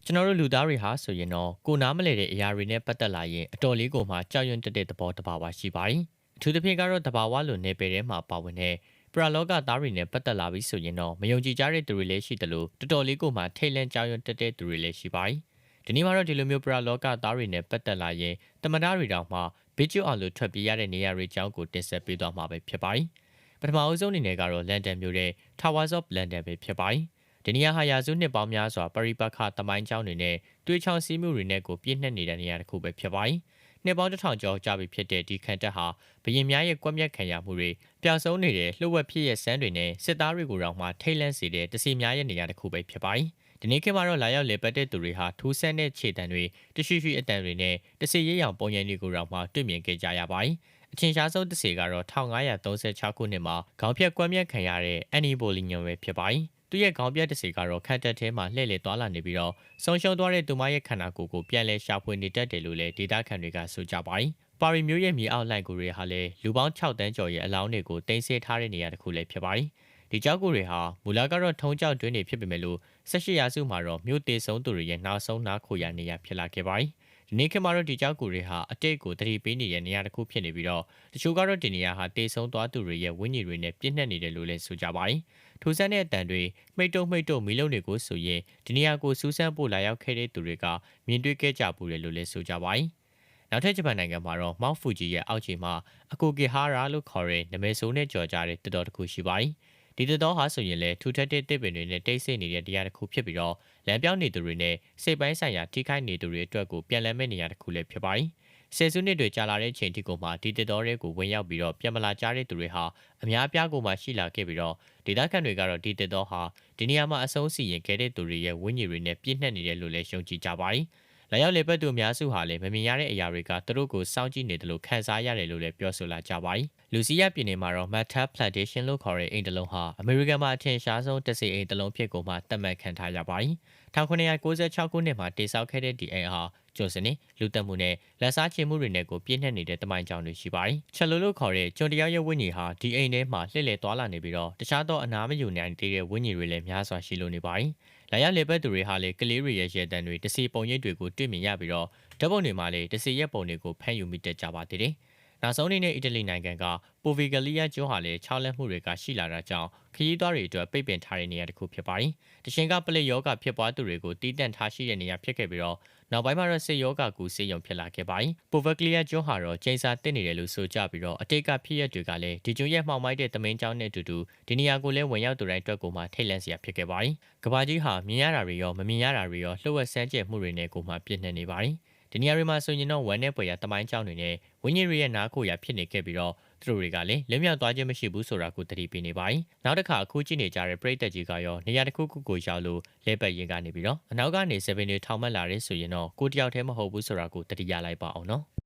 ကျွန်တော်တို့လူသားတွေဟာဆိုရင်တော့ကိုနားမလဲတဲ့အရာတွေနဲ့ပတ်သက်လာရင်အတော်လေးကိုမှကြောက်ရွံ့တတ်တဲ့သဘောတဘာဝရှိပါတယ်။အထူးသဖြင့်ကတော့တဘာဝလိုနေပယ်ထဲမှာပါဝင်တဲ့ပရလောကသားတွေနဲ့ပတ်သက်လာပြီးဆိုရင်တော့မယုံကြည်ကြတဲ့သူတွေလည်းရှိတယ်လို့တော်တော်လေးကိုမှထိတ်လန့်ကြောက်ရွံ့တတ်တဲ့သူတွေလည်းရှိပါတယ်။ဒီနေ့မှာတော့ဒီလိုမျိုးပရလောကသားတွေနဲ့ပတ်သက်လာရင်တမန်တော်တွေတောင်မှဘစ်ကျွတ်အောင်လို့ထွက်ပြေးရတဲ့နေရာတွေအကြောင်းကိုတင်ဆက်ပေးသွားမှာပဲဖြစ်ပါတယ်။ပထမအဦးဆုံးအနေနဲ့ကတော့လန်ဒန်မြို့ရဲ့ Towers of London ပဲဖြစ်ပါတယ်။ဒီနေရာဟာရာစုနှစ်ပေါင်းများစွာပရိပတ်ခသမိုင်းကျောင်းတွေနဲ့တွေးချောင်းစည်းမှုတွေနဲ့ကိုပြည့်နှက်နေတဲ့နေရာတစ်ခုပဲဖြစ်ပါတယ်။နှစ်ပေါင်းတစ်ထောင်ကျော်ကြာပြီဖြစ်တဲ့ဒီခံတပ်ဟာဘရင်များရဲ့ကွက်မြက်ခံရမှုတွေပျောက်ဆုံးနေတဲ့လှုပ်ဝက်ဖြစ်ရဲ့စမ်းတွေနဲ့စစ်သားတွေကိုတောင်မှထိတ်လန့်စေတဲ့တစီများရဲ့နေရာတစ်ခုပဲဖြစ်ပါတယ်။ဒီနေ့ခေတ်မှာတော့လာရောက်လေပတ်တဲ့သူတွေဟာထူးဆန်းတဲ့ခြေတံတွေတရှိရှိအတန်တွေနဲ့တစီရဲရောင်ပုံရိပ်တွေကိုတောင်မှတွေ့မြင်ခဲ့ကြရပါတယ်။အချင်းရှားဆုံးတစီကတော့1536ခုနှစ်မှာခေါင်းဖြတ်ကွက်မြက်ခံရတဲ့အန်နီဘိုလီညွန်ပဲဖြစ်ပါတယ်။သူရဲ့ခေါင်းပြတ်တစီကတော့ခန့်တက်ထဲမှာလှည့်လည်သွားလာနေပြီးတော့ဆုံးရှုံးသွားတဲ့သူမရဲ့ခန္ဓာကိုယ်ကိုပြန်လဲရှာဖွေနေတတ်တယ်လို့လည်းဒေတာခန်တွေကဆိုကြပါတယ်။ပါရီမျိုးရဲ့မြေအောက်လှိုင်ကိုတွေဟာလည်းလူပေါင်း6တန်းကျော်ရဲ့အလောင်းတွေကိုတင်ဆက်ထားတဲ့နေရာတစ်ခုလည်းဖြစ်ပါတယ်။ဒီကြောက်ကိုတွေဟာမူလကတော့ထုံးကြောက်တွင်းတွေဖြစ်ပေမဲ့လို့18ရာစုမှာတော့မြို့သေးဆုံးသူတွေရဲ့နောက်ဆုံးနားခိုရာနေရာဖြစ်လာခဲ့ပါတယ်။ဒီနေ့ခေတ်မှာတော့ဒီကြောက်ကိုတွေဟာအတိတ်ကိုတတိပေးနေတဲ့နေရာတစ်ခုဖြစ်နေပြီးတော့တချို့ကတော့ဒီနေရာဟာတေဆုံးသွားသူတွေရဲ့ဝိညာဉ်တွေနဲ့ပြည့်နှက်နေတယ်လို့လည်းဆိုကြပါတယ်။ထိုးဆန်းတဲ့အတန်တွေမိတ်တုံမီလုံးတွေကိုဆိုရင်ဒီနေရာကိုစူးစမ်းဖို့လာရောက်ခဲ့တဲ့သူတွေကမြင်တွေ့ခဲ့ကြပူတယ်လို့လည်းဆိုကြပါတယ်။နောက်ထပ်ဂျပန်နိုင်ငံမှာတော့မောက်ဖူဂျီရဲ့အောက်ခြေမှာအကိုဂီဟာရာလို့ခေါ်တဲ့နာမည်ဆိုးနဲ့ကြော်ကြတဲ့တတော်တစ်ခုရှိပါတယ်။ဒီတတော်ဟာဆိုရင်လည်းထူထပ်တဲ့တစ်ပင်တွေနဲ့တိတ်ဆိတ်နေတဲ့တရားတစ်ခုဖြစ်ပြီးတော့လမ်းပြောင်းနေသူတွေနဲ့စိတ်ပိုင်းဆိုင်ရာထိခိုက်နေသူတွေအတွက်ကိုပြန်လည်မဲ့နေရာတစ်ခုလည်းဖြစ်ပါတယ်။ဆယ်စုနှစ်တွေကြာလာတဲ့ချိန်ထိကိုမှဒီတစ်တော်တွေကိုဝင်ရောက်ပြီးတော့ပြန်မလာကြတဲ့သူတွေဟာအများအပြားကိုမှရှိလာခဲ့ပြီးတော့ဒေသခံတွေကတော့ဒီတစ်တော်ဟာဒီနေရာမှာအဆုံးစီရင်ခဲ့တဲ့သူတွေရဲ့ဝိညာဉ်တွေနဲ့ပြည့်နှက်နေတယ်လို့လည်းယုံကြည်ကြပါတယ်။လာရောက်လေပတ်သူအများစုဟာလည်းမမြင်ရတဲ့အရာတွေကသူတို့ကိုစောင့်ကြည့်နေတယ်လို့ခန်းစားရတယ်လို့လည်းပြောဆိုလာကြပါတယ်။လူစီယာပြည်နယ်မှာတော့ Matter Plantation လို့ခေါ်တဲ့အိမ်တလုံးဟာအမေရိကန်မှာအထင်ရှားဆုံးတစီအိမ်တလုံးဖြစ်ကိုမှသတ်မှတ်ခံထားရပါတယ်။1996ခုနှစ်မှာတိစောက်ခဲ့တဲ့ဒီအိမ်ဟာကျွန်းစနစ်လူတက်မှုနဲ့လက်စားချေမှုတွေနဲ့ကိုပြည့်နှက်နေတဲ့တမိုင်းကြောင်တွေရှိပါတယ်။ချက်လိုလို့ခေါ်တဲ့ကျွန်းတယောက်ရဲ့ဝိညာဉ်ဟာဒီအိမ်ထဲမှာလှည့်လည်သွားလာနေပြီးတော့တခြားသောအနာမယူနိုင်သေးတဲ့ဝိညာဉ်တွေလည်းများစွာရှိလို့နေပါတယ်။လာရောက်လေပတ်သူတွေဟာလည်းကလေးတွေရဲ့ရဲတံတွေတစီပုံရိပ်တွေကိုတွေ့မြင်ရပြီးတော့ဓာတ်ပုံတွေမှာလည်းတစီရဲ့ပုံတွေကိုဖမ်းယူမိတတ်ကြပါသေးတယ်။နောက်ဆုံးအနေနဲ့အီတလီနိုင်ငံကပိုဗီဂလီယာကျွန်းဟာလည်းခြောက်လက်မှုတွေကရှိလာတာကြောင့်ခရီးသွားတွေအတွက်ပိတ်ပင်ထားတဲ့နေရာတစ်ခုဖြစ်ပါတယ်။တရှင်ကပလက်ယောဂဖြစ်ပွားသူတွေကိုတီးတန့်ထားရှိတဲ့နေရာဖြစ်ခဲ့ပြီးတော့နောက်ပိုင်းမှာတော့ဆေးယောဂကူဆေးရုံဖြစ်လာခဲ့ပါတယ်။ပိုဗဂလီယာကျွန်းဟာတော့ကျင်းစာတက်နေတယ်လို့ဆိုကြပြီးတော့အတိတ်ကဖြစ်ရတွေကလည်းဒီကျွန်းရဲ့မှောင်မိုက်တဲ့သမင်းကျောင်းနဲ့အတူတူဒီနေရာကိုလည်းဝင်ရောက်သူတိုင်းအတွက်ကိုမှထိတ်လန့်စရာဖြစ်ခဲ့ပါတယ်။ကဘာကြီးဟာမြင်ရတာတွေရောမမြင်ရတာတွေရောလှုပ်ဝက်ဆန်းကျဲမှုတွေနဲ့ကိုမှပြည့်နှက်နေပါတယ်။ဒီနေရာတွေမှာဆိုရင်တော့ဝမ်းနဲ့ပွေရတမိုင်းကျောင်းတွေနဲ့ဝင်းကြီးတွေရဲ့နားခိုရာဖြစ်နေခဲ့ပြီးတော့သူတို့တွေကလည်းလင်းမြောက်သွားခြင်းမရှိဘူးဆိုတာကိုသတိပေးနေပါတယ်။နောက်တစ်ခါအခုကြည့်နေကြတဲ့ပရိသတ်ကြီးကရောနေရာတစ်ခုခုကိုရောက်လို့လဲပတ်ရင်ကနေပြီးတော့အနောက်ကနေ7တွေထောင်မှတ်လာတဲ့ဆိုရင်တော့ကိုတယောက်တည်းမဟုတ်ဘူးဆိုတာကိုသတိရလိုက်ပါအောင်နော်။